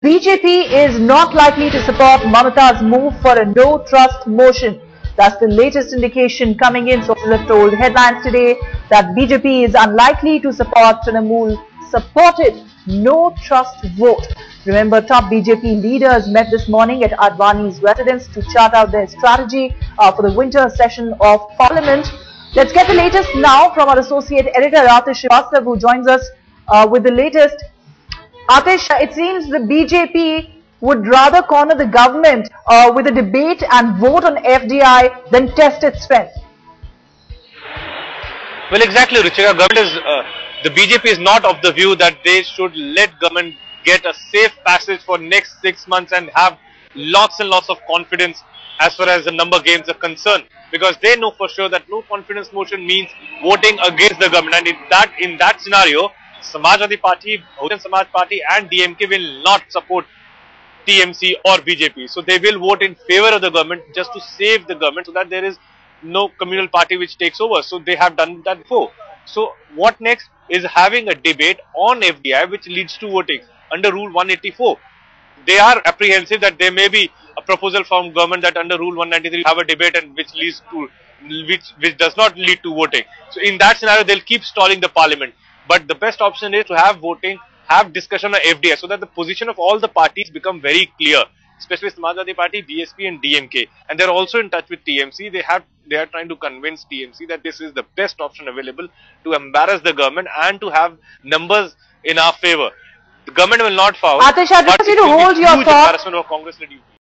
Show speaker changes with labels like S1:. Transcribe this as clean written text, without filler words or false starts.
S1: BJP is not likely to support Mamata's move for a no-trust motion. That's the latest indication coming in. Sources have told headlines today that BJP is unlikely to support Trinamool supported no-trust vote. Remember, top BJP leaders met this morning at Advani's residence to chart out their strategy for the winter session of Parliament. Let's get the latest now from our associate editor Atish Srivastav, who joins us with the latest. Atish, it seems the BJP would rather corner the government with a debate and vote on FDI than test its strength.
S2: Well, exactly, Ruchika. The BJP is not of the view that they should let government get a safe passage for next 6 months and have lots and lots of confidence as far as the number games are concerned, because they know for sure that no confidence motion means voting against the government, and in that scenario, Samajwadi Party, Bahujan Samaj Party and DMK will not support TMC or BJP. So they will vote in favor of the government just to save the government so that there is no communal party which takes over. So they have done that before. So what next is having a debate on FDI which leads to voting under Rule 184. They are apprehensive that there may be a proposal from government that under Rule 193 have a debate and which leads to which does not lead to voting. So in that scenario, they'll keep stalling the parliament. But the best option is to have voting, have discussion on FDI so that the position of all the parties become very clear, especially Samajwadi Party, BSP and DMK. And they're also in touch with TMC. They are trying to convince TMC that this is the best option available to embarrass the government and to have numbers in our favor. The government will not forward.
S1: Atish, I just want you to hold your thought.
S2: Embarrassment of Congress-led UP.